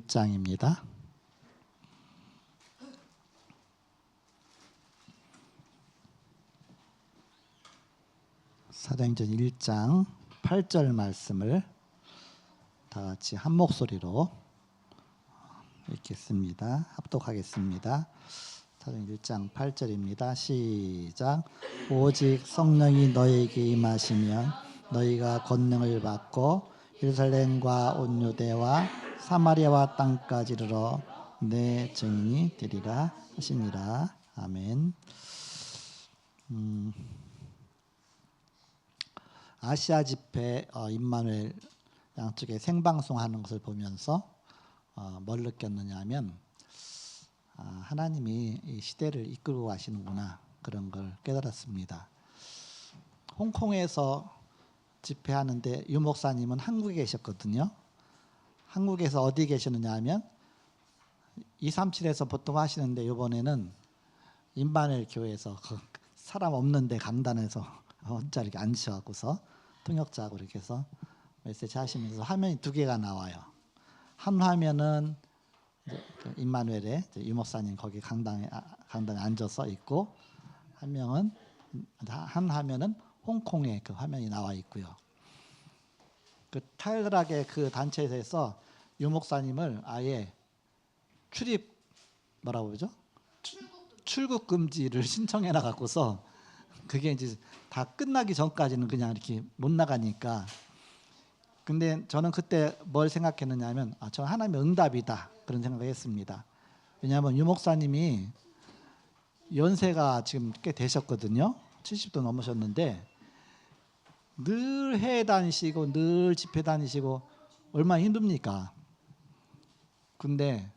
1장입니다. 사도행전 1장 8절 말씀을 다 같이 한 목소리로 읽겠습니다. 합독하겠습니다. 사도행전 1장 8절입니다. 시작. 오직 성령이 너희에게 임하시면 너희가 권능을 받고 예루살렘과 온 유대와 사마리아와 땅까지 이르러 내 증인이 되리라 하시니라. 아멘. 아시아 집회 임마누엘 양쪽에 생방송하는 것을 보면서 뭘 느꼈느냐 하면 하나님이 이 시대를 이끌고 가시는구나, 그런 걸 깨달았습니다. 홍콩에서 집회하는데 유 목사님은 한국에 계셨거든요. 한국에서 어디 계시느냐 하면 237에서 보통 하시는데 이번에는 임마누엘 교회에서 사람 없는데 강단에서 혼자 이렇게 앉으셔서 통역자하고 이렇게 해서 메시지 하시면서 화면이 두 개가 나와요. 한 화면은 임마누엘의 유 목사님 거기 강당에 앉아서 있고, 한 화면은 홍콩의 그 화면이 나와 있고요. 그 타이틀하게 그 단체에서 유 목사님을 아예 뭐라고 그러죠? 출국 금지를 신청해 나가고서 그게 이제 다 끝나기 전까지는 그냥 이렇게 못 나가니까. 근데 저는 그때 뭘 생각했느냐 하면 저 하나님의 응답이다, 그런 생각을 했습니다. 왜냐하면 유 목사님이 연세가 지금 꽤 되셨거든요. 70도 넘으셨는데 늘 해외 다니시고 늘 집회 다니시고 얼마나 힘듭니까? 근데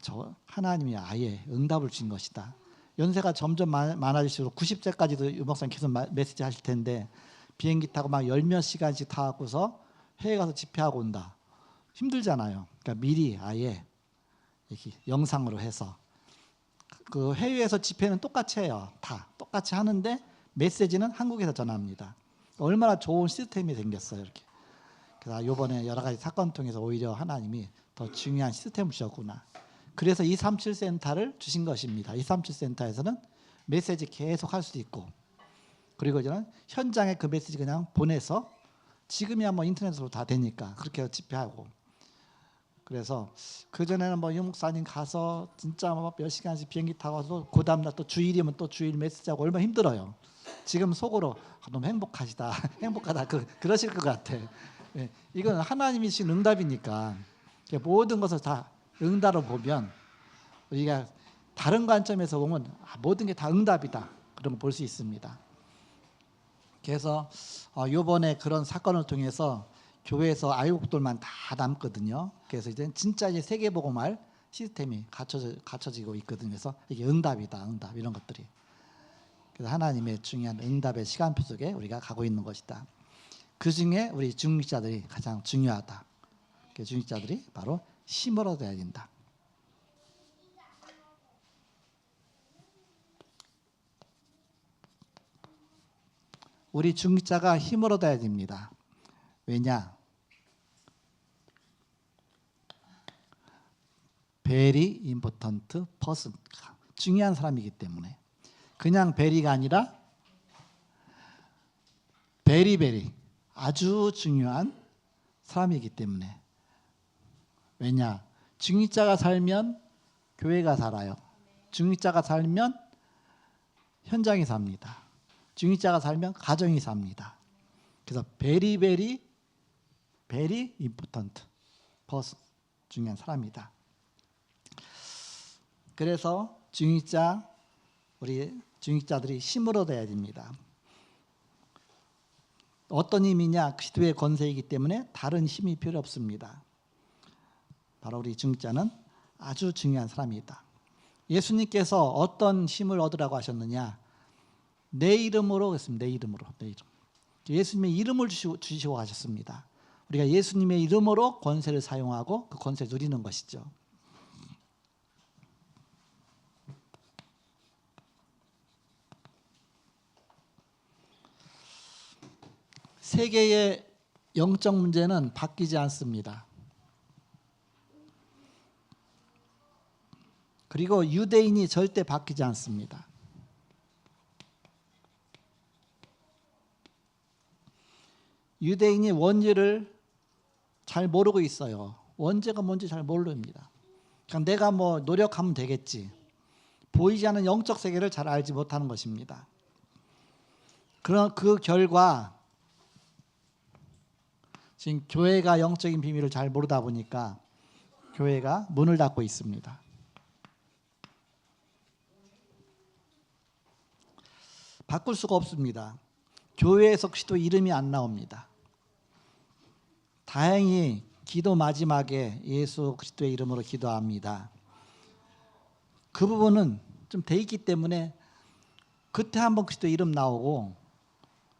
저 하나님이 아예 응답을 주신 것이다. 연세가 점점 많아질수록 90세까지도 유 목사님 계속 메시지 하실 텐데 비행기 타고 막 열 몇 시간씩 타고서 해외 가서 집회하고 온다. 힘들잖아요. 그러니까 미리 아예 이렇게 영상으로 해서 그 해외에서 집회는 똑같이 해요. 다 똑같이 하는데 메시지는 한국에서 전합니다. 얼마나 좋은 시스템이 생겼어요. 이렇게. 그래서 이번에 여러 가지 사건 통해서 오히려 하나님이 더 중요한 시스템을 주셨구나. 그래서 237 센터를 주신 것입니다. 237 센터에서는 메시지 계속 할 수도 있고, 그리고 저는 현장에 그 메시지 그냥 보내서, 지금이야 뭐 인터넷으로 다 되니까 그렇게 집회하고. 그래서 그전에는 유 목사님 가서 진짜 몇 시간씩 비행기 타고 와서 그 다음날 또 주일이면 또 주일 메시지하고 얼마나 힘들어요. 지금 속으로 너무 행복하시다, 행복하다, 그러실 것 같아. 예, 이건 하나님이 주신 응답이니까 모든 것을 다 응답으로 보면, 우리가 다른 관점에서 보면 모든 게 다 응답이다, 그런 걸 볼 수 있습니다. 그래서 이번에 그런 사건을 통해서 교회에서 아이국들만 다 남거든요. 그래서 이제 진짜 이제 세계복음할 시스템이 갖춰지고 있거든요. 그래서 이게 응답이다, 응답, 이런 것들이. 그래서 하나님의 중요한 응답의 시간표 속에 우리가 가고 있는 것이다. 그 중에 우리 중직자들이 가장 중요하다. 그 중직자들이 바로 힘을 얻어야 된다. 우리 중직자가 힘을 얻어야 됩니다. 왜냐? very important person, 중요한 사람이기 때문에. 그냥 very가 아니라 very 아주 중요한 사람이기 때문에. 왜냐? 중직자가 살면 교회가 살아요. 중직자가 살면 현장이 삽니다. 중직자가 살면 가정이 삽니다. 그래서 very important person, 중요한 사람이다. 그래서 우리 중직자들이 힘을 얻어야 됩니다. 어떤 힘이냐? 그리스도의 권세이기 때문에 다른 힘이 필요 없습니다. 바로 우리 중직자는 아주 중요한 사람이다. 예수님께서 어떤 힘을 얻으라고 하셨느냐? 내 이름으로 했습니다. 내 이름. 예수님의 이름을 주시고 가셨습니다. 우리가 예수님의 이름으로 권세를 사용하고 그 권세를 누리는 것이죠. 세계의 영적 문제는 바뀌지 않습니다. 그리고 유대인이 절대 바뀌지 않습니다. 유대인이 원죄를 잘 모르고 있어요. 원죄가 뭔지 잘 모릅니다. 그러니까 내가 뭐 노력하면 되겠지. 보이지 않는 영적 세계를 잘 알지 못하는 것입니다. 그런 그 결과 지금 교회가 영적인 비밀을 잘 모르다 보니까 교회가 문을 닫고 있습니다. 바꿀 수가 없습니다. 교회에서 그리스도 이름이 안 나옵니다. 다행히 기도 마지막에 예수 그리스도의 이름으로 기도합니다. 그 부분은 좀 돼 있기 때문에 그때 한번 그리스도 이름 나오고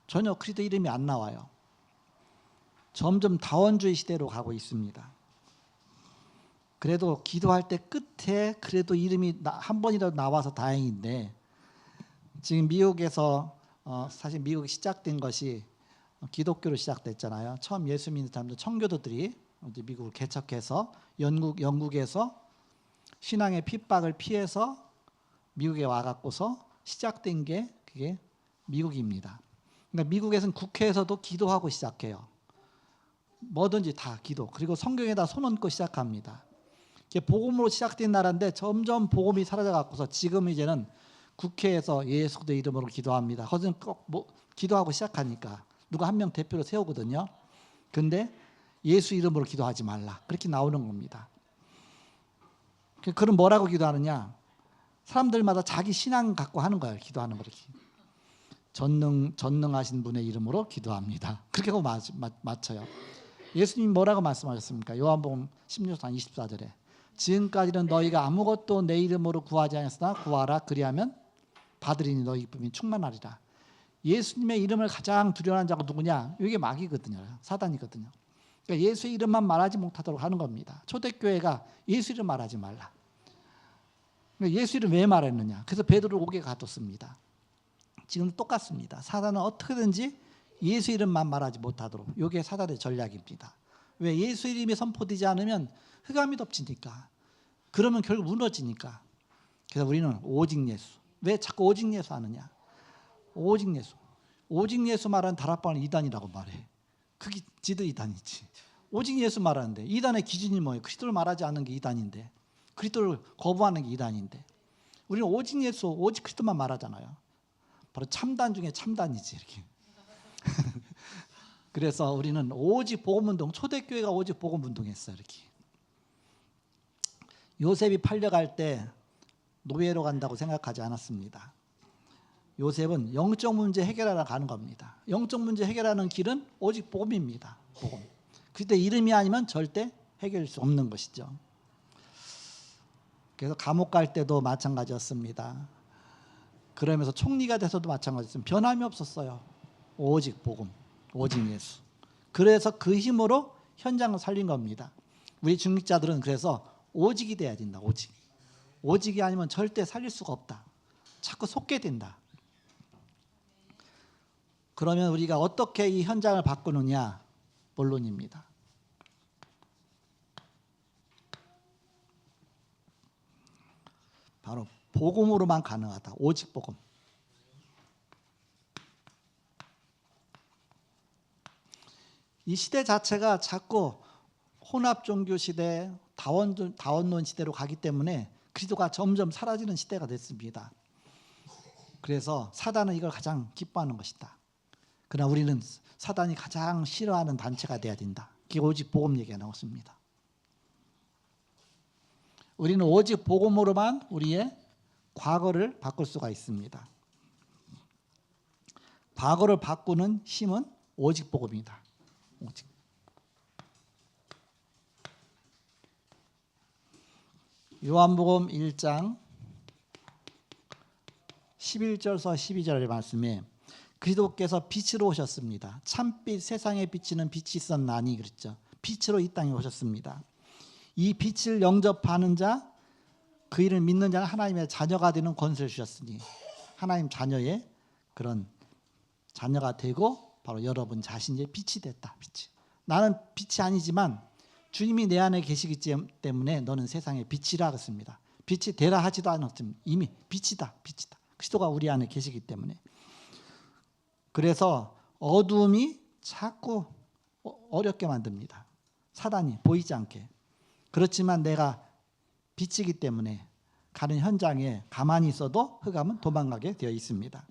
전혀 그리스도 이름이 안 나와요. 점점 다원주의 시대로 가고 있습니다. 그래도 기도할 때 끝에 그래도 이름이 한 번이라도 나와서 다행인데 지금 미국에서 사실 미국이 시작된 것이 기독교로 시작됐잖아요. 처음 예수 믿는 사람들 청교도들이 이제 미국을 개척해서 영국에서 신앙의 핍박을 피해서 미국에 와갖고서 시작된 게 그게 미국입니다. 그러니까 미국에서는 국회에서도 기도하고 시작해요. 뭐든지 다 기도. 그리고 성경에다 손 얹고 시작합니다. 이게 복음으로 시작된 나라인데 점점 복음이 사라져갖고서 지금 이제는 국회에서 예수 그리스도의 이름으로 기도합니다. 거기는 꼭 기도하고 시작하니까 누가 한 명 대표로 세우거든요. 근데 예수 이름으로 기도하지 말라. 그렇게 나오는 겁니다. 그럼 뭐라고 기도하느냐? 사람들마다 자기 신앙 갖고 하는 거예요. 기도하는 거 이렇게. 전능하신 분의 이름으로 기도합니다. 그렇게 하고 맞춰요. 예수님이 뭐라고 말씀하셨습니까? 요한복음 16장 24절에 지금까지는 너희가 아무것도 내 이름으로 구하지 않았으나 구하라. 그리하면 받으리니 너희 기쁨이 충만하리라. 예수님의 이름을 가장 두려워하는 자가 누구냐? 이게 마귀거든요. 사단이거든요. 그러니까 예수의 이름만 말하지 못하도록 하는 겁니다. 초대교회가 예수 이름 말하지 말라. 그러니까 예수 이름 왜 말했느냐? 그래서 베드로 옥에 가뒀습니다. 지금도 똑같습니다. 사단은 어떻게든지 예수 이름만 말하지 못하도록. 이게 사단의 전략입니다. 왜? 예수 이름이 선포되지 않으면 흑암이 덮치니까. 그러면 결국 무너지니까. 그래서 우리는 오직 예수. 왜 자꾸 오직 예수 하느냐? 오직 예수. 오직 예수 말하는 다락방을 이단이라고 말해. 그게 지들 이단이지. 오직 예수 말하는데 이단의 기준이 뭐예요? 그리스도를 말하지 않는 게 이단인데, 그리스도를 거부하는 게 이단인데, 우리는 오직 예수, 오직 그리스도만 말하잖아요. 바로 참단 중에 참단이지 이렇게. 그래서 우리는 오직 복음운동, 초대교회가 오직 복음운동했어요. 이렇게. 요셉이 팔려갈 때 노예로 간다고 생각하지 않았습니다. 요셉은 영적 문제 해결하러 가는 겁니다. 영적 문제 해결하는 길은 오직 복음입니다. 복음. 그때 이름이 아니면 절대 해결할 수 없는 것이죠. 그래서 감옥 갈 때도 마찬가지였습니다. 그러면서 총리가 돼서도 마찬가지였습니다. 변함이 없었어요. 오직 복음, 오직 예수. 그래서 그 힘으로 현장을 살린 겁니다. 우리 중직자들은 그래서 오직이 돼야 된다. 오직. 오직이 아니면 절대 살릴 수가 없다. 자꾸 속게 된다. 그러면 우리가 어떻게 이 현장을 바꾸느냐? 본론입니다. 바로 복음으로만 가능하다. 오직 복음. 이 시대 자체가 자꾸 혼합종교 시대, 다원론 시대로 가기 때문에 그리스도가 점점 사라지는 시대가 됐습니다. 그래서 사단은 이걸 가장 기뻐하는 것이다. 그러나 우리는 사단이 가장 싫어하는 단체가 돼야 된다. 그게 오직 복음 얘기가 나왔습니다. 우리는 오직 복음으로만 우리의 과거를 바꿀 수가 있습니다. 과거를 바꾸는 힘은 오직 복음이다. 오직. 요한복음 1장 11절서 12절의 말씀에 그리스도께서 빛으로 오셨습니다. 참빛 세상에 비치는 빛이 있었나니 그랬죠. 빛으로 이 땅에 오셨습니다. 이 빛을 영접하는 자, 그 이를 믿는 자는 하나님의 자녀가 되는 권세를 주셨으니 하나님 자녀의 그런 자녀가 되고 바로 여러분 자신이 빛이 됐다. 빛이. 나는 빛이 아니지만 주님이 내 안에 계시기 때문에 너는 세상의 빛이라 그랬습니다. 빛이 되라 하지도 않았습니다. 이미 빛이다. 그리스도가 우리 안에 계시기 때문에. 그래서 어둠이 자꾸 어렵게 만듭니다. 사단이 보이지 않게. 그렇지만 내가 빛이기 때문에 가는 현장에 가만히 있어도 흑암은 도망가게 되어 있습니다.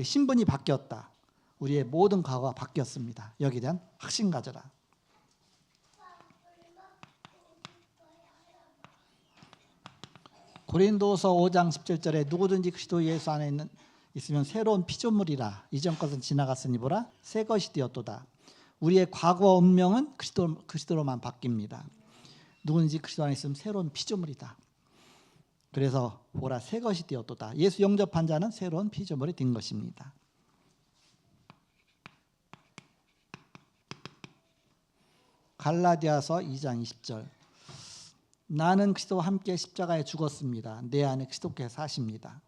신분이 바뀌었다. 우리의 모든 과거가 바뀌었습니다. 여기에 대한 확신 가져라. 고린도서 5장 17절에 누구든지 그리스도 예수 안에 있으면 새로운 피조물이라. 이전 것은 지나갔으니 보라 새 것이 되었도다. 우리의 과거 운명은 그리스도로만 바뀝니다. 누구든지 그리스도 안에 있으면 새로운 피조물이다. 그래서 보라 새 것이 되었도다. 예수 영접한 자는 새로운 피조물이 된 것입니다. 갈라디아서 2장 20절. 나는 그리스도와 함께 십자가에 죽었습니다. 내 안에 그리스도께서 사십니다.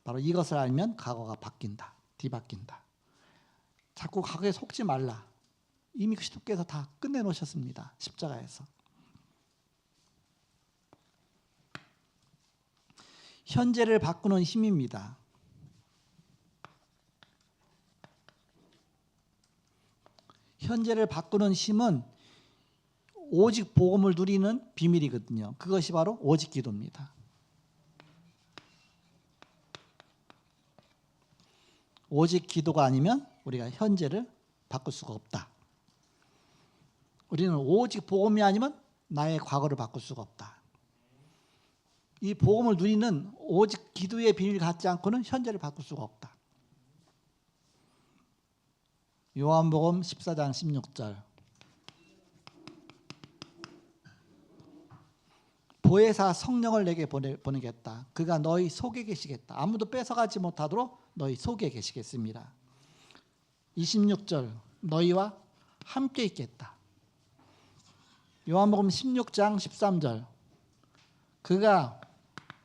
바로 이것을 알면 과거가 바뀐다. 뒤바뀐다. 자꾸 과거에 속지 말라. 이미 그리스도께서 다 끝내놓으셨습니다. 십자가에서. 현재를 바꾸는 힘입니다. 현재를 바꾸는 힘은 오직 복음을 누리는 비밀이거든요. 그것이 바로 오직 기도입니다. 오직 기도가 아니면 우리가 현재를 바꿀 수가 없다. 우리는 오직 복음이 아니면 나의 과거를 바꿀 수가 없다. 이 복음을 누리는 오직 기도의 비밀을 갖지 않고는 현재를 바꿀 수가 없다. 요한복음 14장 16절. 보혜사 성령을 내게 보내겠다. 그가 너희 속에 계시겠다. 아무도 뺏어가지 못하도록 너희 속에 계시겠습니다. 26절. 너희와 함께 있겠다. 요한복음 16장 13절. 그가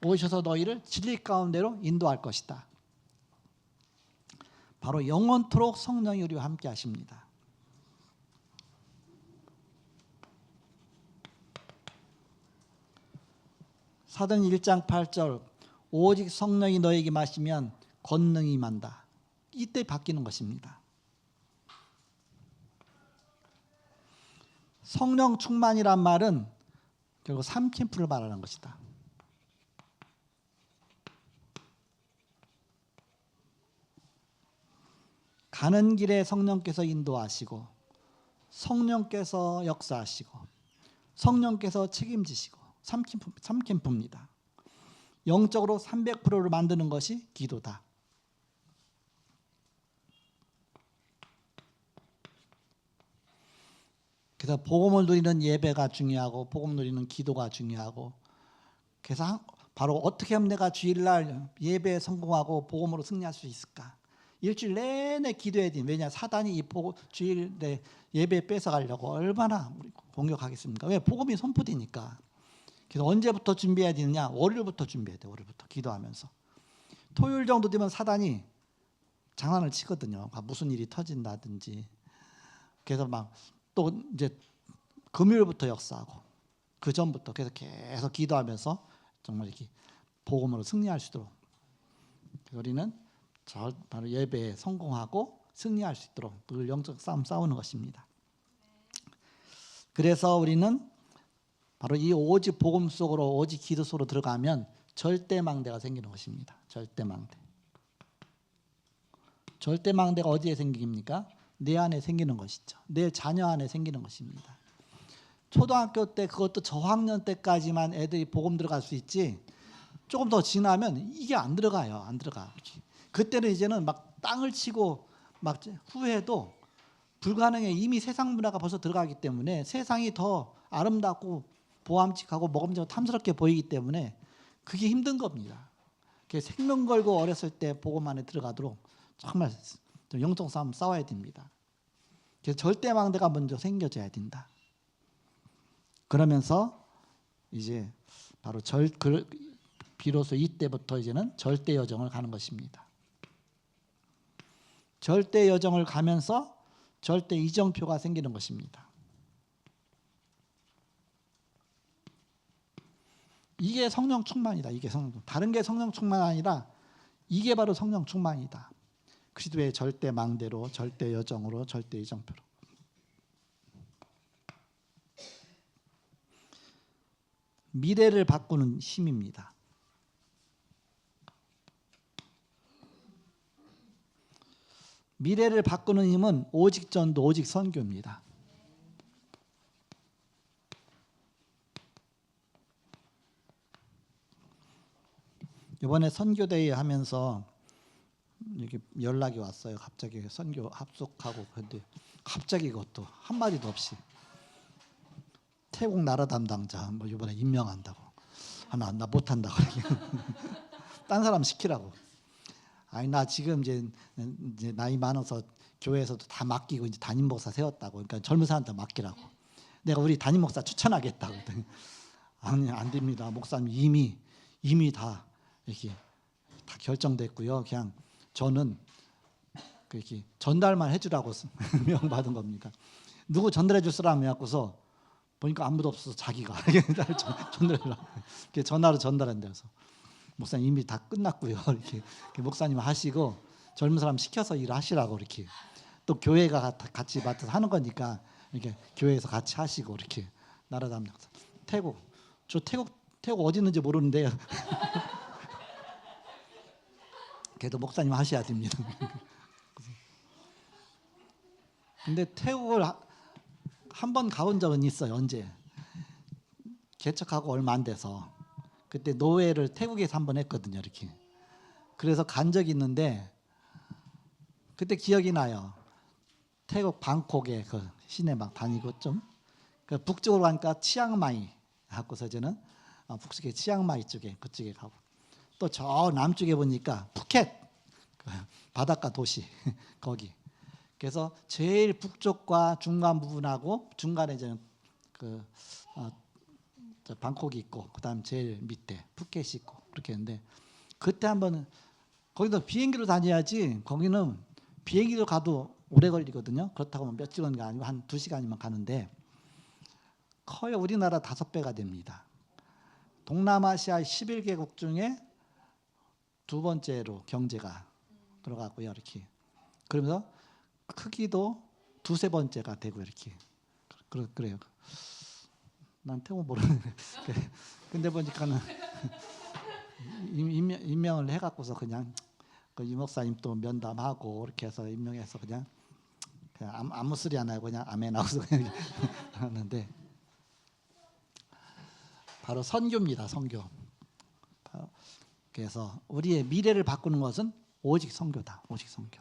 오셔서 너희를 진리 가운데로 인도할 것이다. 바로 영원토록 성령이 우리와 함께 하십니다. 사도행 1장 8절. 오직 성령이 너에게 마시면 권능이 임한다. 이때 바뀌는 것입니다. 성령 충만이란 말은 결국 삼캠프를 말하는 것이다. 가는 길에 성령께서 인도하시고 성령께서 역사하시고 성령께서 책임지시고 삼캠프입니다. 영적으로 300%를 만드는 것이 기도다. 그래서 복음을 누리는 예배가 중요하고 복음 누리는 기도가 중요하고 그래서 바로 어떻게 하면 내가 주일날 예배에 성공하고 복음으로 승리할 수 있을까? 일주일 내내 기도해야 돼. 왜냐? 사단이 이 주일 내 예배 뺏어가려고 얼마나 공격하겠습니까? 왜? 복음이 선포되니까. 그래서 언제부터 준비해야 되느냐? 월요일부터 준비해야 돼. 월요일부터 기도하면서. 토요일 정도 되면 사단이 장난을 치거든요. 무슨 일이 터진다든지. 그래서 막 또 이제 금요일부터 역사하고 그 전부터 계속 기도하면서 정말 이렇게 복음으로 승리할 수 있도록 우리는 바로 예배에 성공하고 승리할 수 있도록 늘 영적 싸움 싸우는 것입니다. 그래서 우리는 바로 이 오직 복음 속으로 오직 기도 속으로 들어가면 절대망대가 생기는 것입니다. 절대망대. 절대망대가 어디에 생깁니까? 내 안에 생기는 것이죠. 내 자녀 안에 생기는 것입니다. 초등학교 때 그것도 저학년 때까지만 애들이 복음 들어갈 수 있지 조금 더 지나면 이게 안 들어가요. 안 들어가. 그때는 이제는 막 땅을 치고 막 후회해도 불가능해. 이미 세상 문화가 벌써 들어가기 때문에 세상이 더 아름답고 보암직하고 먹음직하고 탐스럽게 보이기 때문에 그게 힘든 겁니다. 생명 걸고 어렸을 때 복음 안에 들어가도록 정말 영적 싸움 싸워야 됩니다. 그래서 절대망대가 먼저 생겨져야 된다. 그러면서 이제 바로 비로소 이때부터 이제는 절대 여정을 가는 것입니다. 절대 여정을 가면서 절대 이정표가 생기는 것입니다. 이게 성령 충만이다. 이게 성령. 다른 게 성령 충만 아니라 이게 바로 성령 충만이다. 그리스도의 절대 망대로, 절대 여정으로, 절대 이정표로. 미래를 바꾸는 힘입니다. 미래를 바꾸는 힘은 오직 전도, 오직 선교입니다. 이번에 선교대회 하면서 이렇게 연락이 왔어요. 갑자기 선교 합숙하고. 근데 갑자기 그것도 한마디도 없이 태국 나라 담당자 뭐 이번에 임명한다고. 나 못한다고. 딴 사람 시키라고. 아니 나 지금 이제 나이 많아서 교회에서도 다 맡기고 이제 담임 목사 세웠다고. 그러니까 젊은 사람한테 맡기라고. 내가 우리 담임 목사 추천하겠다고. 아니 안 됩니다. 목사님 이미 다 이렇게 다 결정됐고요. 그냥 저는 이렇게 전달만 해주라고 명받은 겁니까? 누구 전달해 줄 사람이 갖고서 보니까 아무도 없어서 자기가 전달하려고 전화로 전달한대서 목사님 이미 다 끝났고요. 이렇게 목사님 하시고 젊은 사람 시켜서 일을 하시라고 이렇게 또 교회가 같이 맡아서 하는 거니까 이렇게 교회에서 같이 하시고 이렇게 나라 담당. 태국 어디 있는지 모르는데요. 그래도 목사님 하셔야 됩니다. 근데 태국을 한 번 가본 적은 있어요. 언제? 개척하고 얼마 안 돼서 그때 노회를 태국에서 한 번 했거든요. 이렇게. 그래서 간 적이 있는데 그때 기억이 나요. 태국 방콕에 그 시내 막 다니고 좀 그 북쪽으로 가니까 치앙마이 하고서 저는 북쪽에 치앙마이 쪽에 그쪽에 가고 또 저 남쪽에 보니까 푸켓 바닷가 도시 거기. 그래서 제일 북쪽과 중간 부분하고 중간에 저는 방콕이 있고 그다음 제일 밑에 푸켓이 있고 그렇게 했는데 그때 한번 거기도 비행기로 다녀야지 거기는 비행기로 가도 오래 걸리거든요. 그렇다고 며칠은 아니고 한 2시간이면 가는데 거의 우리나라 5배가 됩니다. 동남아시아 11개국 중에 두 번째로 경제가 들어가고요. 이렇게 그러면서 크기도 2-3번째가 되고 이렇게 그래요. 난 태국 모르는데 근데 보니까는 임명을 해갖고서 그냥 이 목사님 또 면담하고 이렇게 해서 임명해서 그냥 아무 소리 안 하고 그냥 아멘 하고서 그냥 하는데 바로 선교입니다. 선교. 그래서 우리의 미래를 바꾸는 것은 오직 선교다. 오직 선교.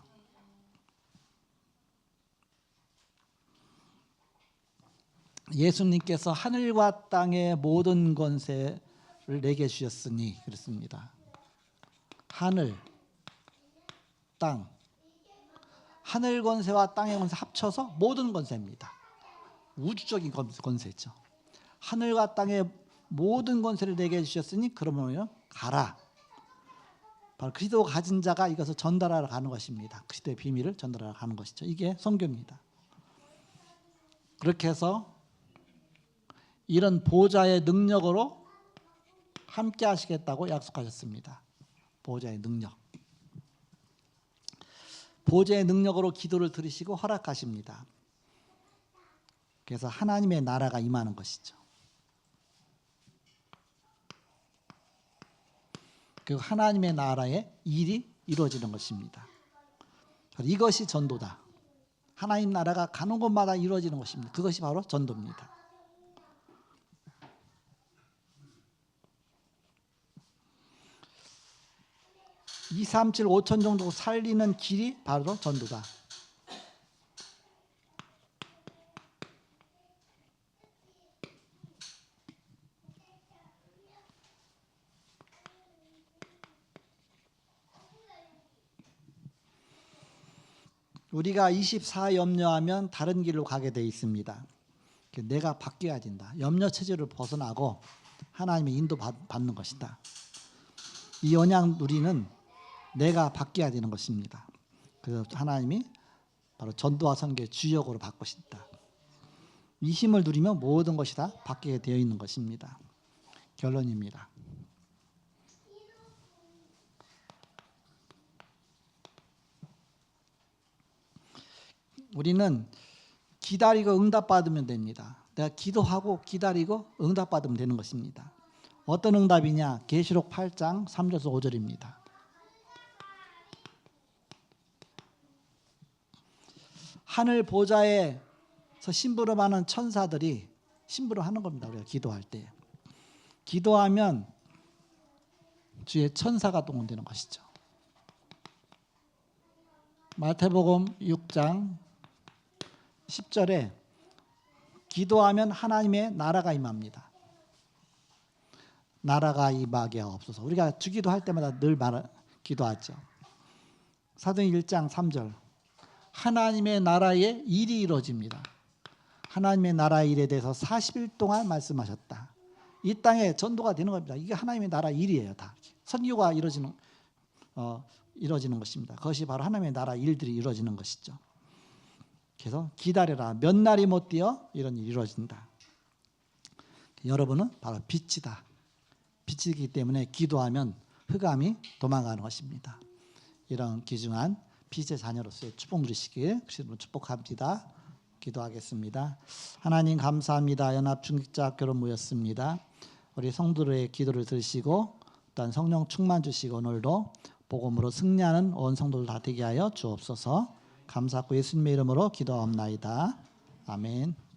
예수님께서 하늘과 땅의 모든 권세를 내게 주셨으니 그렇습니다. 하늘, 땅, 하늘 권세와 땅의 권세 합쳐서 모든 권세입니다. 우주적인 권세죠. 하늘과 땅의 모든 권세를 내게 주셨으니 그러면 가라. 바로 그리스도가 가진 자가 이것을 전달하러 가는 것입니다. 그리스도의 비밀을 전달하러 가는 것이죠. 이게 선교입니다. 그렇게 해서 이런 보좌의 능력으로 함께 하시겠다고 약속하셨습니다. 보좌의 능력. 보좌의 능력으로 기도를 들으시고 허락하십니다. 그래서 하나님의 나라가 임하는 것이죠. 그리고 하나님의 나라의 일이 이루어지는 것입니다. 이것이 전도다. 하나님 나라가 가는 곳마다 이루어지는 것입니다. 그것이 바로 전도입니다. 2, 3, 7, 5천 정도 살리는 길이 바로 전도다. 우리가 24 염려하면 다른 길로 가게 돼 있습니다. 내가 바뀌어야 된다. 염려 체제를 벗어나고 하나님의 인도 받는 것이다. 이 언약 누리는 내가 바뀌어야 되는 것입니다. 그래서 하나님이 바로 전도와 선교의 주역으로 바꾸신다. 이 힘을 누리면 모든 것이 다 바뀌게 되어 있는 것입니다. 결론입니다. 우리는 기다리고 응답받으면 됩니다. 내가 기도하고 기다리고 응답받으면 되는 것입니다. 어떤 응답이냐? 계시록 8장 3절에서 5절입니다. 하늘 보좌에서 심부름하는 천사들이 심부름하는 겁니다. 우리가 기도할 때. 기도하면 주의 천사가 동원되는 것이죠. 마태복음 6장 10절에 기도하면 하나님의 나라가 임합니다. 나라가 임하게 하옵소서. 우리가 주기도할 때마다 늘 기도하죠. 사도행 1장 3절 하나님의 나라의 일이 이루어집니다. 하나님의 나라의 일에 대해서 40일 동안 말씀하셨다. 이 땅에 전도가 되는 겁니다. 이게 하나님의 나라 일이에요. 다 선교가 이루어지는 것입니다. 그것이 바로 하나님의 나라 일들이 이루어지는 것이죠. 그래서 기다려라. 몇 날이 못 뛰어 이런 일이 이루어진다. 여러분은 바로 빛이다. 빛이기 때문에 기도하면 흑암이 도망가는 것입니다. 이런 귀중한 빛의 자녀로서의 축복 누리시길 축복합니다. 기도하겠습니다. 하나님 감사합니다. 연합중직자학교로 모였습니다. 우리 성도들의 기도를 들으시고 또한 성령 충만 주시고 오늘도 복음으로 승리하는 온 성도들 다 되게 하여 주옵소서. 감사하고 예수님의 이름으로 기도하옵나이다. 아멘.